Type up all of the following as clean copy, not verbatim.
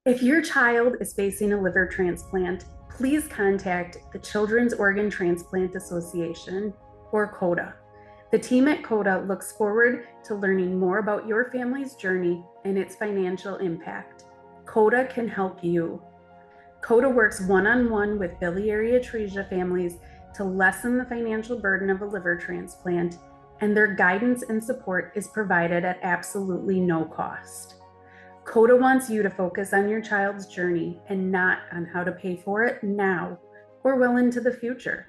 If your child is facing a liver transplant, please contact the Children's Organ Transplant Association, or CODA. The team at CODA looks forward to learning more about your family's journey and its financial impact. CODA can help you. CODA works one-on-one with biliary atresia families to lessen the financial burden of a liver transplant, and their guidance and support is provided at absolutely no cost. CODA wants you to focus on your child's journey and not on how to pay for it now or well into the future.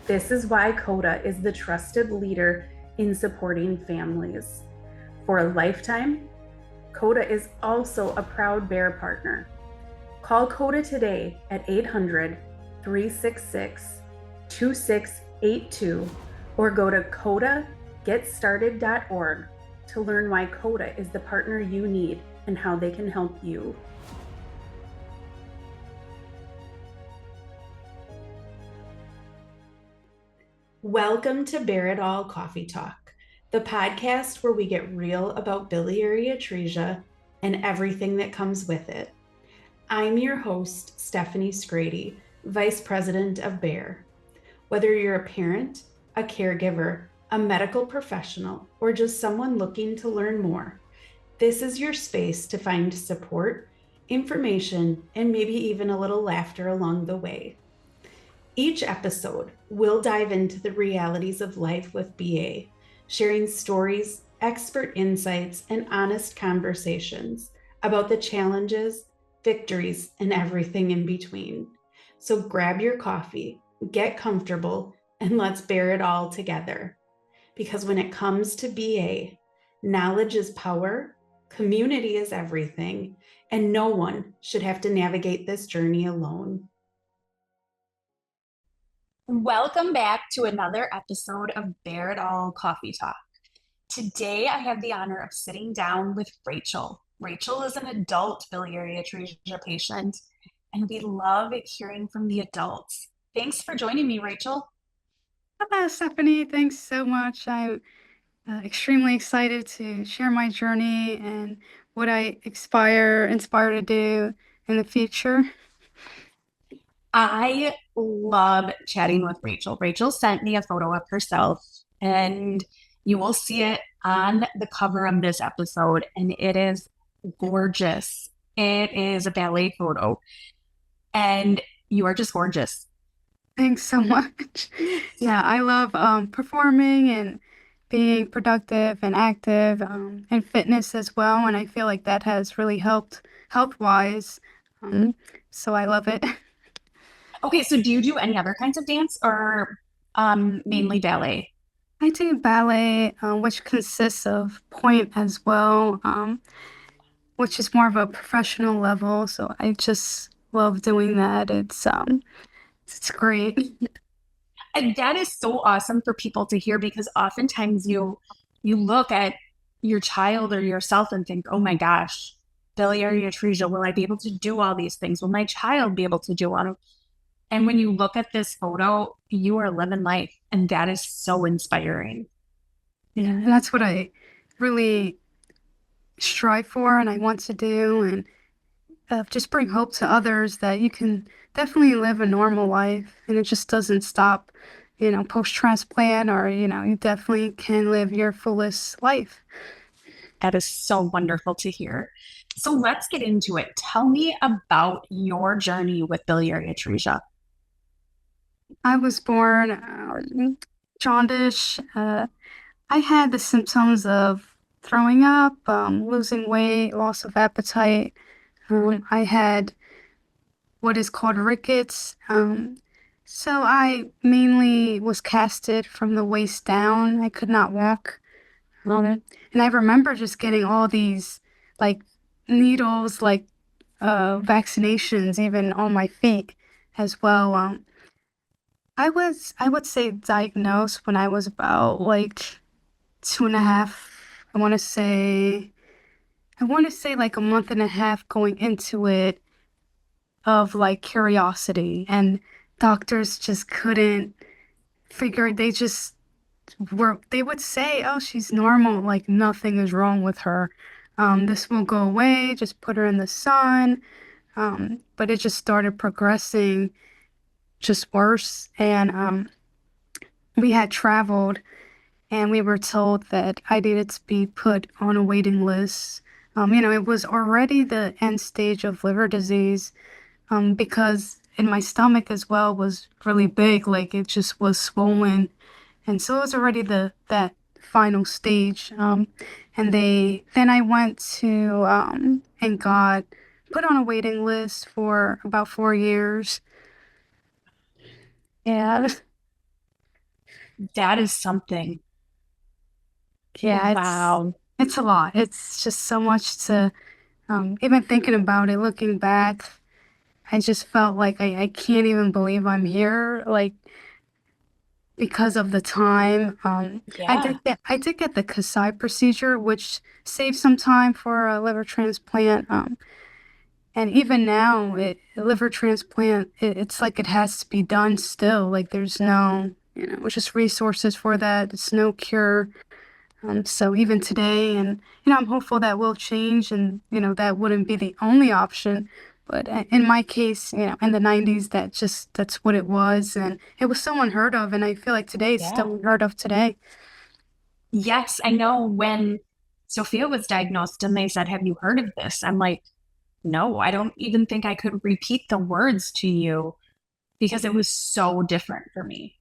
This is why CODA is the trusted leader in supporting families. For a lifetime, CODA is also a proud Bear partner. Call CODA today at 800-366-2682 or go to codaGetStarted.org to learn why CODA is the partner you need and how they can help you. Welcome to Bear It All Coffee Talk, the podcast where we get real about biliary atresia and everything that comes with it. I'm your host, Stephanie Scrady, Vice President of Bear. Whether you're a parent, a caregiver, a medical professional, or just someone looking to learn more, this is your space to find support, information, and maybe even a little laughter along the way. Each episode, we'll dive into the realities of life with BA, sharing stories, expert insights, and honest conversations about the challenges, victories, and everything in between. So grab your coffee, get comfortable, and let's bear it all together. Because when it comes to BA, knowledge is power, community is everything, and no one should have to navigate this journey alone. Welcome back to another episode of Bear It All Coffee Talk. Today, I have the honor of sitting down with Rachel. Rachel is an adult biliary atresia patient, and we love hearing from the adults. Thanks for joining me, Rachel. Hello, Stephanie. Thanks so much. I'm extremely excited to share my journey and what I inspire to do in the future. I love chatting with Rachel. Rachel sent me a photo of herself, and you will see it on the cover of this episode, and it is gorgeous. It is a ballet photo, and you are just gorgeous. Thanks so much. Yeah, I love performing and being productive and active and fitness as well. And I feel like that has really helped health-wise. So I love it. Okay, so do you do any other kinds of dance or mainly ballet? I do ballet, which consists of point as well, which is more of a professional level. So I just love doing that. It's great. And that is so awesome for people to hear because oftentimes you look at your child or yourself and think, oh my gosh, biliary atresia, will I be able to do all these things? Will my child be able to do all? And when you look at this photo, you are living life, and that is so inspiring. Yeah, and that's what I really strive for and I want to do, and just bring hope to others that you can definitely live a normal life and it just doesn't stop, post-transplant, or, you definitely can live your fullest life. That is so wonderful to hear. So let's get into it. Tell me about your journey with biliary atresia. I was born jaundice. I had the symptoms of throwing up, losing weight, loss of appetite. I had what is called rickets. So I mainly was casted from the waist down. I could not walk. And I remember just getting all these like needles, like vaccinations, even on my feet as well. I would say diagnosed when I was about like 2.5. I want to say, like a month and a half going into it of like curiosity, and doctors just couldn't figure. They would say, oh, she's normal, like nothing is wrong with her. This will go away, just put her in the sun. But it just started progressing just worse. And we had traveled and we were told that I needed to be put on a waiting list. It was already the end stage of liver disease, because in my stomach as well was really big, like it just was swollen. And so it was already that final stage. And then I went to and got put on a waiting list for about 4 years. And That is something. yeah, Wow. it's a lot. It's just so much to even thinking about it, looking back, I just felt like I can't even believe I'm here. Like because of the time. Yeah. I did get the Kasai procedure, which saved some time for a liver transplant. And even now, liver transplant, it's like it has to be done still. Like there's no, it's just resources for that. It's no cure. So even today, and I'm hopeful that will change, and that wouldn't be the only option. But in my case, in the 90s, that's what it was, and it was so unheard of, and I feel like today it's Yeah. still unheard of today. Yes, I know when Sophia was diagnosed and they said, "Have you heard of this?" I'm like, "No, I don't even think I could repeat the words to you because it was so different for me."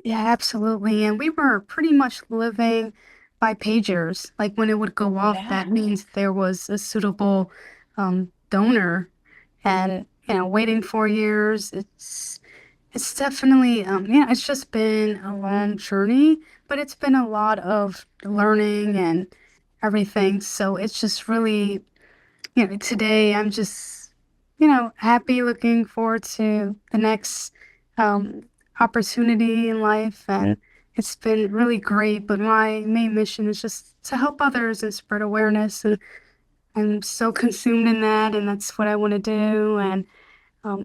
Yeah, absolutely. And we were pretty much living by pagers. Like when it would go off, Yeah. that means there was a suitable donor. And waiting 4 years, it's definitely yeah, it's just been a long journey, but it's been a lot of learning and everything. So it's just really, today I'm just, happy, looking forward to the next um, opportunity in life. And it's been really great. But my main mission is just to help others and spread awareness. And I'm so consumed in that. And that's what I want to do. And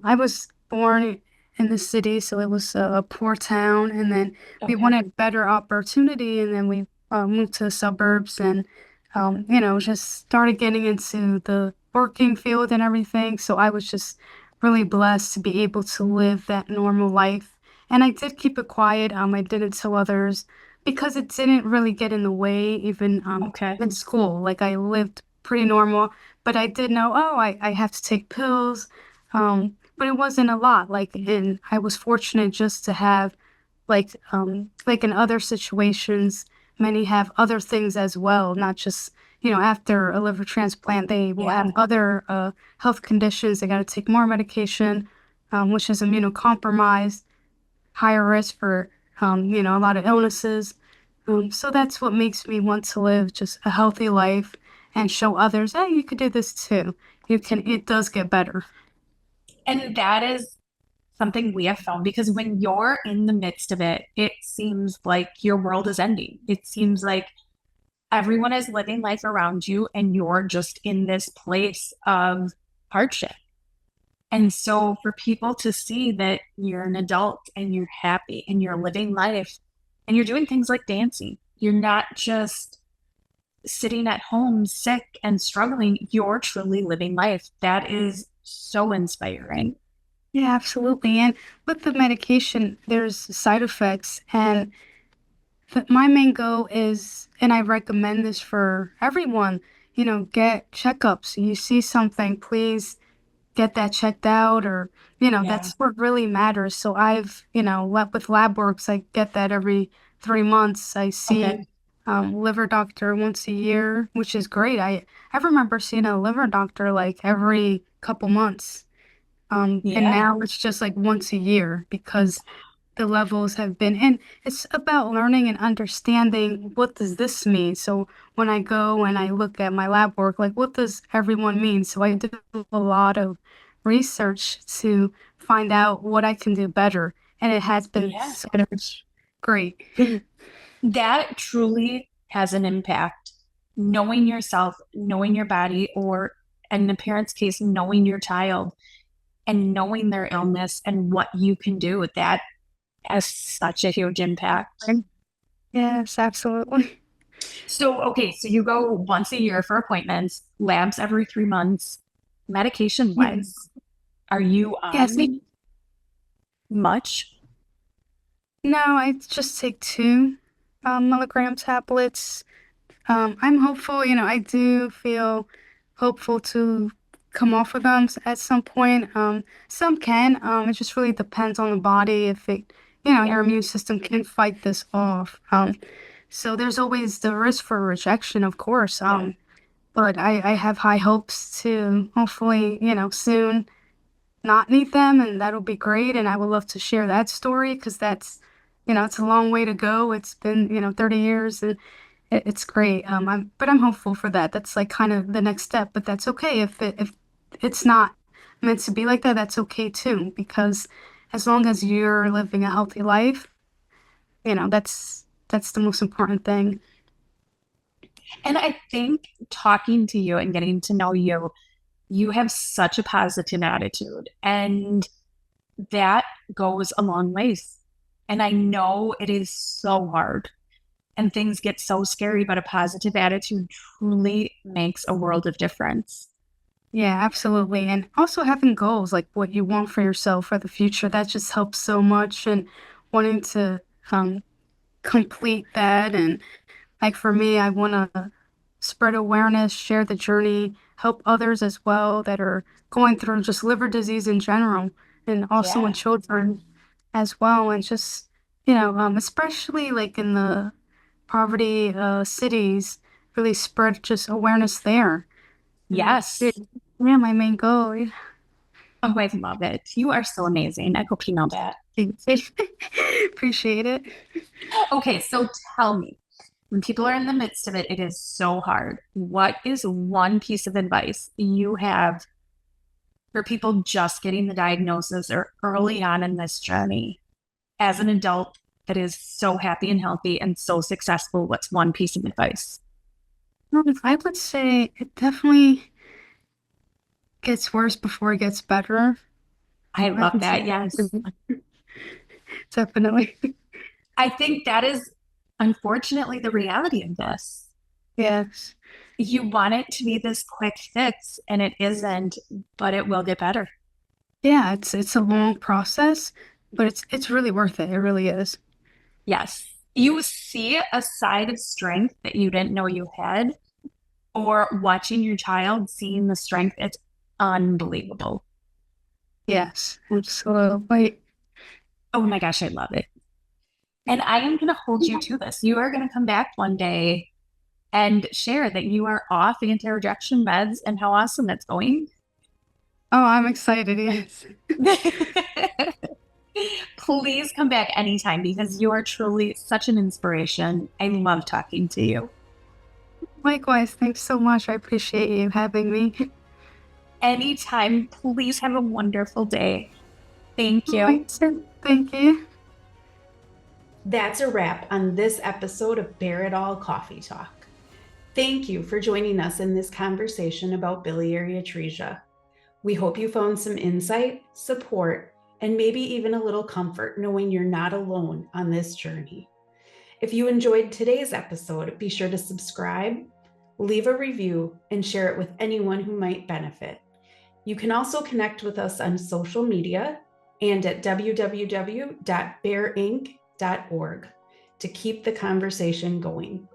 I was born in the city, so it was a poor town, and then we Okay. wanted better opportunity, and then we moved to the suburbs, and just started getting into the working field and everything. So I was just really blessed to be able to live that normal life, and I did keep it quiet. I didn't tell others because it didn't really get in the way, even Okay. in school. Like I lived pretty normal, but I did know, oh, I have to take pills. But it wasn't a lot. And I was fortunate just to have like in other situations, many have other things as well, not just, after a liver transplant, they will Yeah. have other health conditions. They got to take more medication, which is immunocompromised, higher risk for a lot of illnesses. So that's what makes me want to live just a healthy life and show others, hey, you could do this too. It does get better. And that is something we have found because when you're in the midst of it, it seems like your world is ending. It seems like everyone is living life around you and you're just in this place of hardship. And so for people to see that you're an adult and you're happy and you're living life and you're doing things like dancing, you're not just sitting at home sick and struggling, you're truly living life. That is so inspiring. Yeah, absolutely. And with the medication, there's side effects. And my main goal is, and I recommend this for everyone, get checkups. You see something, please get that checked out, or, Yeah. that's what really matters. So with lab works, I get that every 3 months. I Okay. see liver doctor once a year, which is great. I remember seeing a liver doctor like every couple months. And Yeah. now it's just like once a year because the levels have been, and it's about learning and understanding what does this mean. So when I go and I look at my lab work, like what does everyone mean? So I do a lot of research to find out what I can do better. And it has been Yeah. so great. That truly has an impact. Knowing yourself, knowing your body, or in the parent's case, knowing your child and knowing their illness and what you can do with that has such a huge impact. Yes, absolutely. So, okay, so you go once a year for appointments, labs every 3 months, medication Yeah. wise. Are you Yes. on much? No, I just take 2 milligram tablets. I'm hopeful, I do feel hopeful to come off of them at some point. Some can. It just really depends on the body if Yeah. your immune system can fight this off. So there's always the risk for rejection, of course. Yeah. But I have high hopes to hopefully, soon not need them, and that'll be great. And I would love to share that story because it's a long way to go. It's been, 30 years and it's great. But I'm hopeful for that. That's like kind of the next step, but that's okay if it's not meant to be like that, that's okay too, because as long as you're living a healthy life, that's the most important thing. And I think talking to you and getting to know you, you have such a positive attitude, and that goes a long ways. And I know it is so hard and things get so scary, but a positive attitude truly makes a world of difference. Yeah, absolutely. And also having goals, like what you want for yourself for the future, that just helps so much and wanting to complete that. And like for me, I want to spread awareness, share the journey, help others as well that are going through just liver disease in general, and also in Yeah. children as well. And just, especially like in the poverty cities, really spread just awareness there. And that's it. Yes. Yeah, my main goal. Yeah. Oh, I love it. You are so amazing. I hope you know that. Appreciate it. Okay, so tell me, when people are in the midst of it, it is so hard. What is one piece of advice you have for people just getting the diagnosis or early on in this journey as an adult that is so happy and healthy and so successful? What's one piece of advice? I would say it definitely gets worse before it gets better. I I love would that. say Yes. definitely. I think that is unfortunately the reality of this. Yes. You want it to be this quick fix, and it isn't, but it will get better. Yeah, it's a long process, but it's really worth it. It really is. Yes. You see a side of strength that you didn't know you had, or watching your child seeing the strength, it's unbelievable. Yes. Absolutely. Oh my gosh, I love it. And I am going to hold you to this. You are going to come back one day and share that you are off anti-rejection meds and how awesome that's going. Oh, I'm excited. Yes. Please come back anytime because you are truly such an inspiration. I love talking to you. Likewise, thanks so much. I appreciate you having me. Anytime, please have a wonderful day. Thank you. Thank you. That's a wrap on this episode of Bear It All Coffee Talk. Thank you for joining us in this conversation about biliary atresia. We hope you found some insight, support, and maybe even a little comfort knowing you're not alone on this journey. If you enjoyed today's episode, be sure to subscribe, leave a review, and share it with anyone who might benefit. You can also connect with us on social media and at www.bearinc.org to keep the conversation going.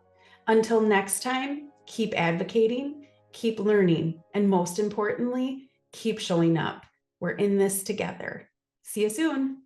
Until next time, keep advocating, keep learning, and most importantly, keep showing up. We're in this together. See you soon.